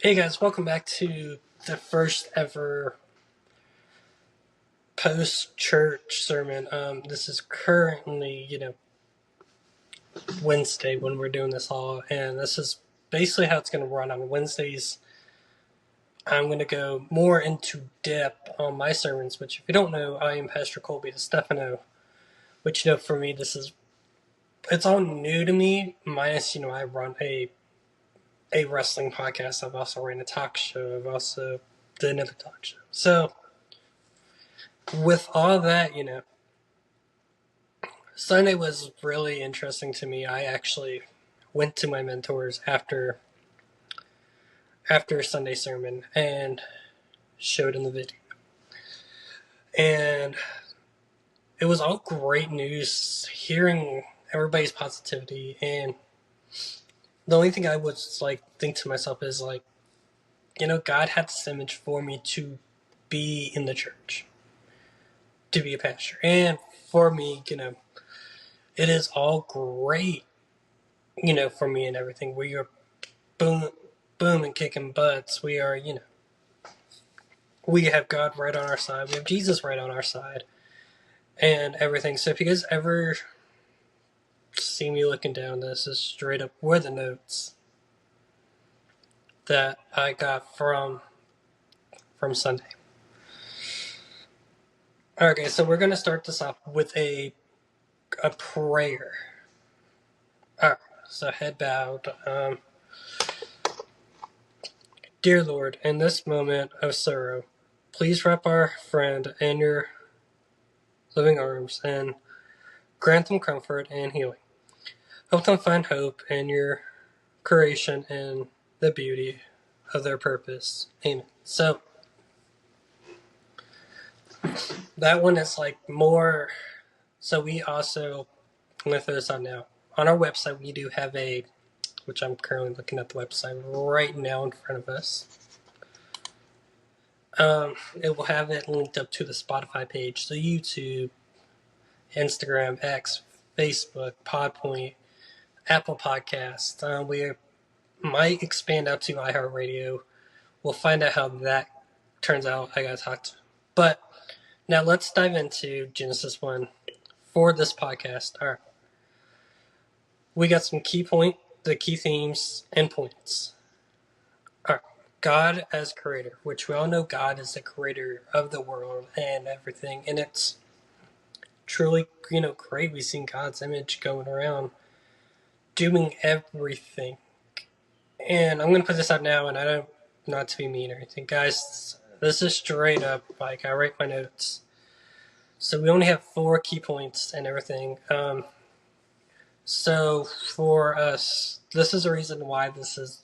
Hey guys, welcome back to the first ever post-church sermon. This is currently, Wednesday when we're doing this all, and this is basically how it's going to run on Wednesdays. I'm going to go more into depth on my sermons, which if you don't know, I am Pastor Colby DeStefano, which, for me, it's all new to me, minus, I run a wrestling podcast. I've also ran a talk show. I've also done another talk show. So, with all that, Sunday was really interesting to me. I actually went to my mentors after Sunday sermon and showed in the video. And it was all great news, hearing everybody's positivity. And the only thing I would think to myself is God had this image for me to be in the church, to be a pastor. And for me, it is all great, for me and everything. We are boom and kicking butts. We are, we have God right on our side. We have Jesus right on our side and everything. So if you guys ever see me looking down, this is straight up were the notes that I got from Sunday. Okay, so we're going to start this off with a prayer. All right, so head bowed. Dear Lord, in this moment of sorrow, please wrap our friend in your loving arms and grant them comfort and healing. Help them find hope in your creation and the beauty of their purpose. Amen. So that one is more. So we also, I'm going to throw this out now. On our website, we do have which I'm currently looking at the website right now in front of us. It will have it linked up to the Spotify page, the YouTube, Instagram, X, Facebook, Podpoint, Apple Podcast. We might expand out to iHeartRadio. We'll find out how that turns out. I gotta talk to. But now let's dive into Genesis 1 for this podcast. All right. We got some the key themes and points. All right. God as creator, which we all know God is the creator of the world and everything. And it's truly, great. We've seen God's image going around doing everything. And I'm going to put this out now, and I don't, not to be mean or anything. Guys, this is straight up, I write my notes. So we only have 4 key points and everything. So for us, this is the reason why this is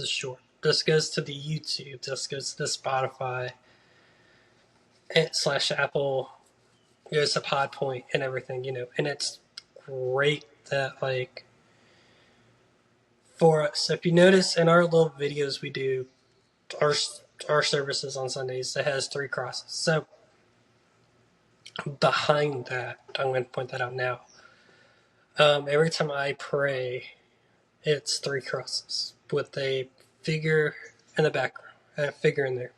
short. This goes to the YouTube. This goes to the Spotify / Apple. Goes to Podpoint and everything, And it's great that for us. If you notice in our little videos we do, our services on Sundays, it has 3 crosses. So behind that, I'm going to point that out now. Every time I pray, it's 3 crosses with a figure in the background, a figure in there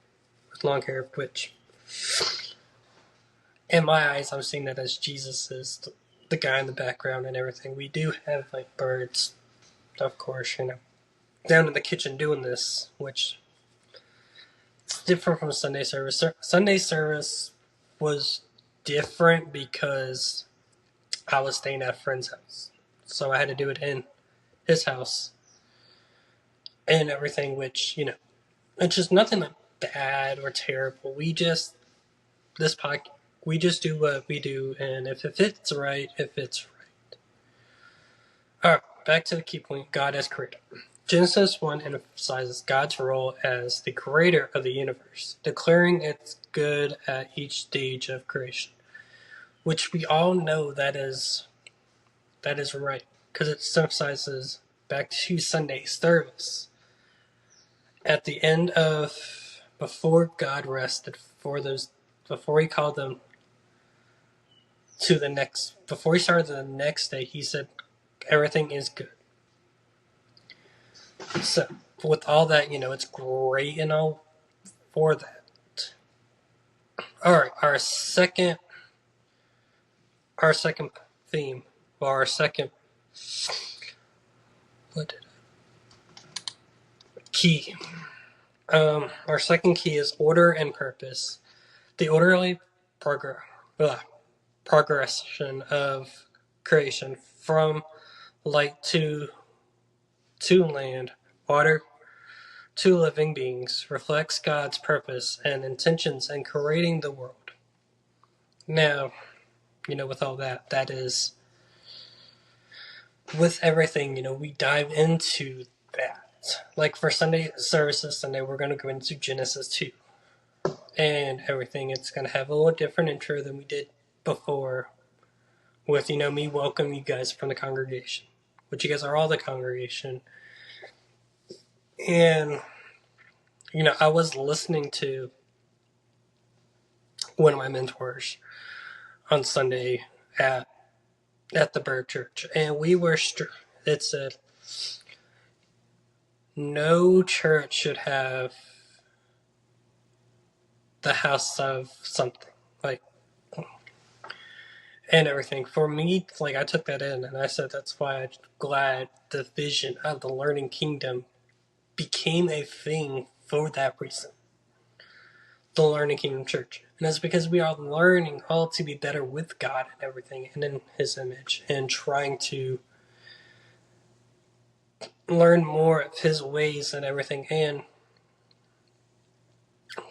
with long hair, which in my eyes, I'm seeing that as Jesus is the guy in the background and everything. We do have birds, of course, down in the kitchen doing this, which it's different from Sunday service. Sunday service was different because I was staying at a friend's house. So I had to do it in his house and everything, which, it's just nothing bad or terrible. We just do what we do, and if it fits right, it fits right. Alright, back to the key point, God as creator. Genesis 1 emphasizes God's role as the creator of the universe, declaring its good at each stage of creation, which we all know that is right, because it emphasizes back to Sunday service. At the end of, before God rested, before he called them to the next, before he started the next day, he said, everything is good. So, with all that, it's great and all for that. All right, our second theme, or our second what did key. Our second key is order and purpose. The orderly progression of creation from light to land, water to living beings reflects God's purpose and intentions in creating the world. Now, with all that, that is, with everything, we dive into that. Like for Sunday services, Sunday, we're going to go into Genesis 2 and everything. It's going to have a little different intro than we did before with, me welcome you guys from the congregation, which you guys are all the congregation. And, I was listening to one of my mentors on Sunday at the Bird Church, and it said, no church should have the house of something, like, and everything. For me, like, I took that in, and I said that's why I'm glad the vision of the Learning Kingdom became a thing for that reason. The Learning Kingdom Church. And that's because we are learning all to be better with God and everything, and in His image, and trying to learn more of His ways and everything, and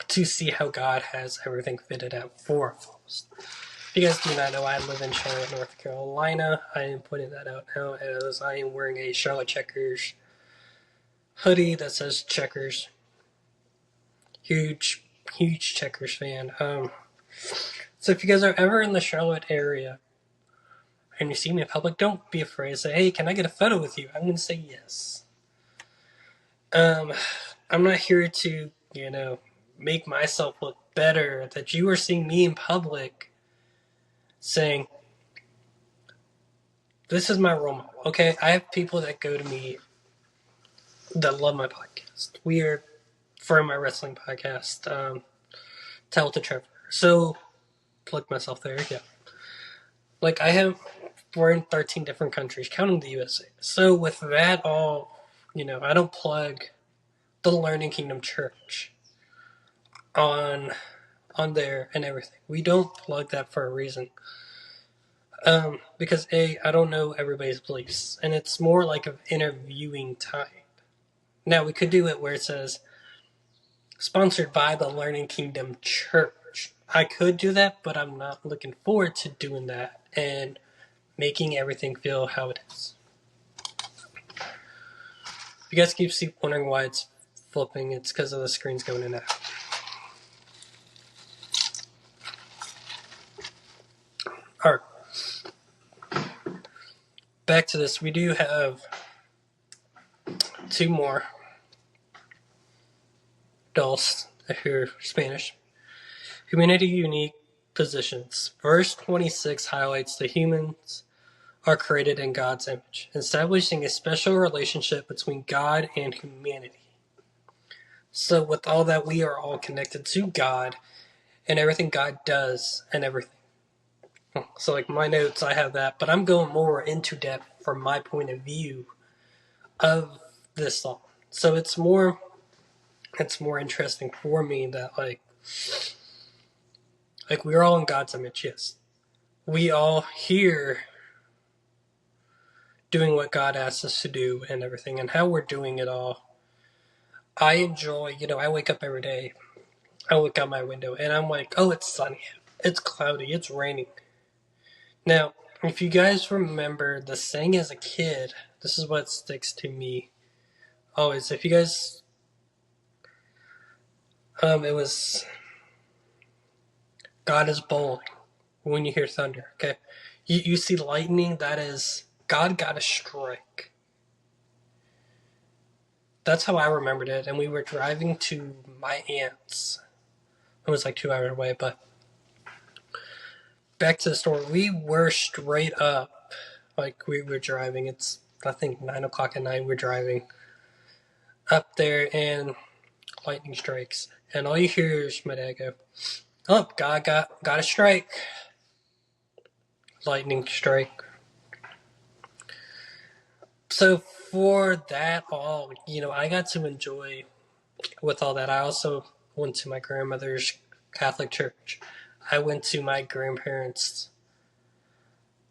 to see how God has everything fitted out for us. If you guys do not know, I live in Charlotte, North Carolina. I am putting that out now as I am wearing a Charlotte Checkers hoodie that says Checkers. Huge Checkers fan. So if you guys are ever in the Charlotte area and you see me in public, don't be afraid to say, hey, can I get a photo with you? I'm going to say yes. I'm not here to, make myself look better, that you are seeing me in public saying, this is my role model. Okay, I have people that go to me that love my podcast. We are, for my wrestling podcast, Tell to Trevor. So, plug myself there, yeah. Like, we're in 13 different countries, counting the USA. So, with that all, I don't plug the Learning Kingdom Church on there and everything. We don't plug that for a reason. Because I don't know everybody's beliefs, and it's more like an interviewing type. Now, we could do it where it says, sponsored by the Learning Kingdom Church. I could do that, but I'm not looking forward to doing that and making everything feel how it is. If you guys keep wondering why it's flipping, it's because of the screens going in and out. Alright. Back to this. We do have two more dos here, Spanish. Humanity unique positions. Verse 26 highlights the humans are created in God's image, establishing a special relationship between God and humanity. So with all that, we are all connected to God and everything God does and everything. So like my notes, I have that, but I'm going more into depth from my point of view of this song. So it's more interesting for me that like we're all in God's image, yes. We all here doing what God asks us to do and everything, and how we're doing it all. I enjoy, I wake up every day, I look out my window, and I'm like, oh, it's sunny, it's cloudy, it's raining. Now, if you guys remember the saying as a kid, this is what sticks to me always. If you guys, it was, God is bowling when you hear thunder, okay? You see lightning, that is, God got a strike. That's how I remembered it, and we were driving to my aunt's. It was like 2 hours away, but back to the store. We were straight up, like we were driving. It's, I think, 9 o'clock at night we're driving. up there and lightning strikes. And all you hear is my dad go, "Oh, God got a strike." Lightning strike. So for that all, I got to enjoy with all that. I also went to my grandmother's Catholic church. I went to my grandparents'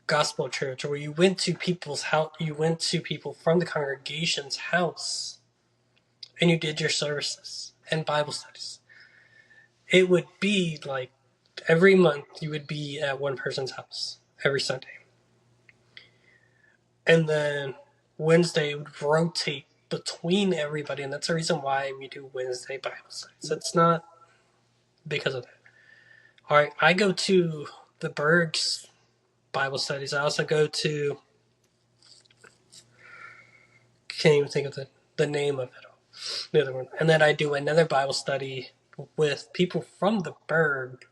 gospel church, where you went to people's house, you went to people from the congregation's house, and you did your services and Bible studies. It would be like every month you would be at one person's house every Sunday. And then Wednesday would rotate between everybody, and that's the reason why we do Wednesday Bible studies. It's not because of that. All right, I go to the Berg's Bible studies. I also go to, can't even think of the name of it all. The other one. And then I do another Bible study with people from the Berg,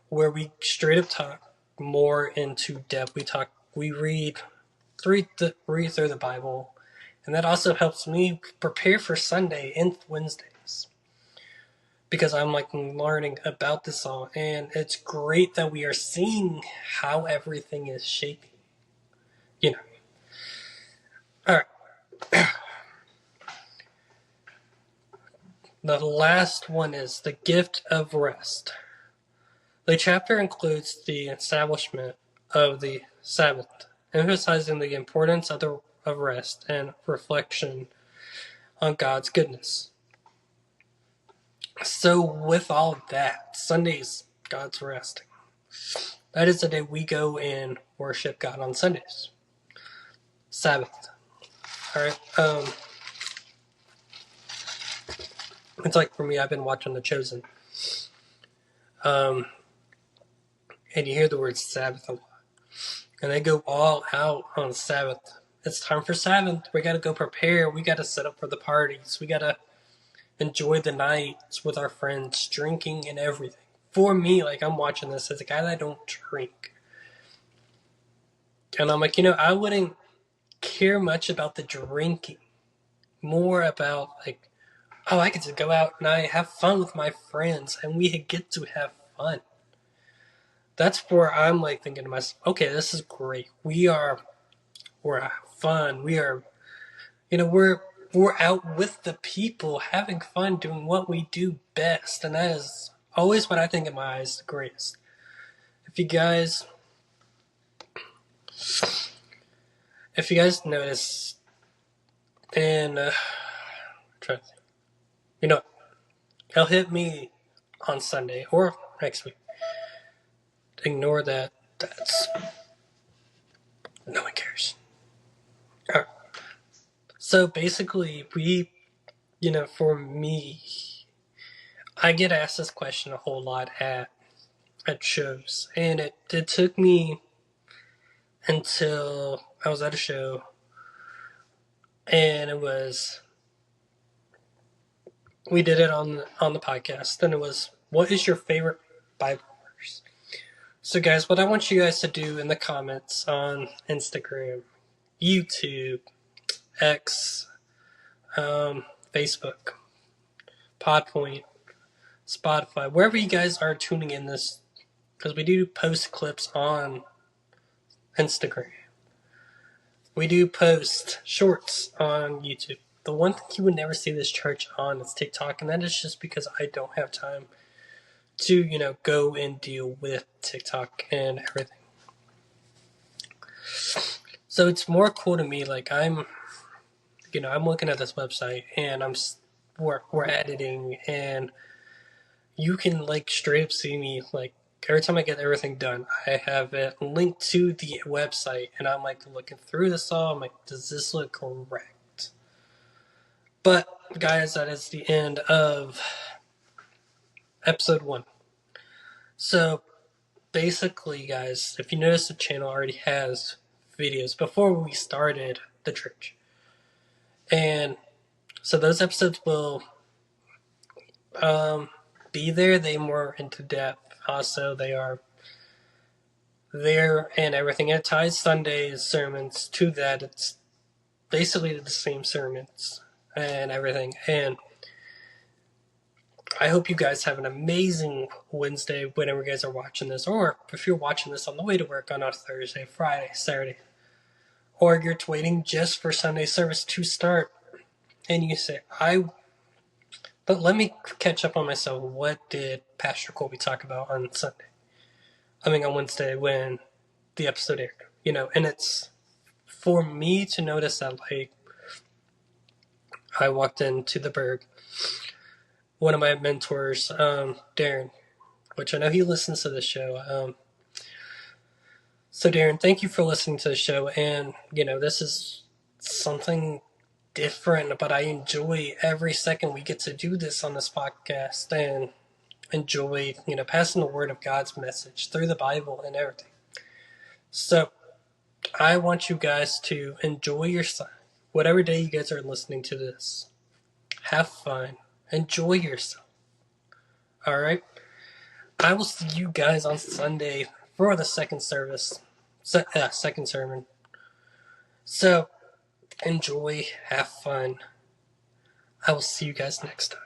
where we straight up talk more into depth. We read through the Bible, and that also helps me prepare for Sunday and Wednesdays, because I'm like learning about this all, and it's great that we are seeing how everything is shaping. All right. The last one is the gift of rest. The chapter includes the establishment of the Sabbath, emphasizing the importance of rest and reflection on God's goodness. So with all of that, Sunday's God's resting. That is the day we go and worship God on Sundays. Sabbath. All right. It's like for me, I've been watching The Chosen. And you hear the word Sabbath a lot. And they go all out on Sabbath. It's time for Sabbath. We got to go prepare. We got to set up for the parties. We got to enjoy the nights with our friends, drinking and everything. For me, like, I'm watching this as a guy that don't drink. And I'm like, I wouldn't care much about the drinking. More about, like, I get to go out and I have fun with my friends, and we get to have fun. That's where I'm like thinking to myself, okay, this is great. We're fun. We're out with the people, having fun, doing what we do best, and that is always what I think in my eyes the greatest. If you guys notice, and try to think, he'll hit me on Sunday or next week. Ignore that. That's no one cares. All right. So basically, for me, I get asked this question a whole lot at shows, and it took me until I was at a show, and we did it on the podcast, and it was, what is your favorite Bible verse? So guys, what I want you guys to do in the comments on Instagram, YouTube, X, Facebook, Podpoint, Spotify, wherever you guys are tuning in this, because we do post clips on Instagram. We do post shorts on YouTube. The one thing you would never see this church on is TikTok, and that is just because I don't have time to, go and deal with TikTok and everything. So it's more cool to me, like I'm looking at this website and we're editing, and you can like straight up see me, like every time I get everything done, I have it linked to the website, and I'm like looking through this all. I'm like, does this look correct? But guys, that is the end of episode 1. So basically, guys, if you notice, the channel already has videos before we started the church, and so those episodes will be there. They more into depth. Also, they are there and everything. It ties Sunday's sermons to that. It's basically the same sermons and everything. And I hope you guys have an amazing Wednesday whenever you guys are watching this, or if you're watching this on the way to work on a Thursday, Friday, Saturday, or you're waiting just for Sunday service to start, and you say, but let me catch up on myself. What did Pastor Colby talk about on Sunday? On Wednesday when the episode aired, and it's for me to notice that, like, I walked into the Berg, one of my mentors, Darren, which I know he listens to the show. So Darren, thank you for listening to the show, and this is something different, but I enjoy every second we get to do this on this podcast, and enjoy passing the word of God's message through the Bible and everything. So I want you guys to enjoy your Sunday, whatever day you guys are listening to this. Have fun, enjoy yourself. All right, I will see you guys on Sunday for the second service, second sermon. So enjoy, have fun. I will see you guys next time.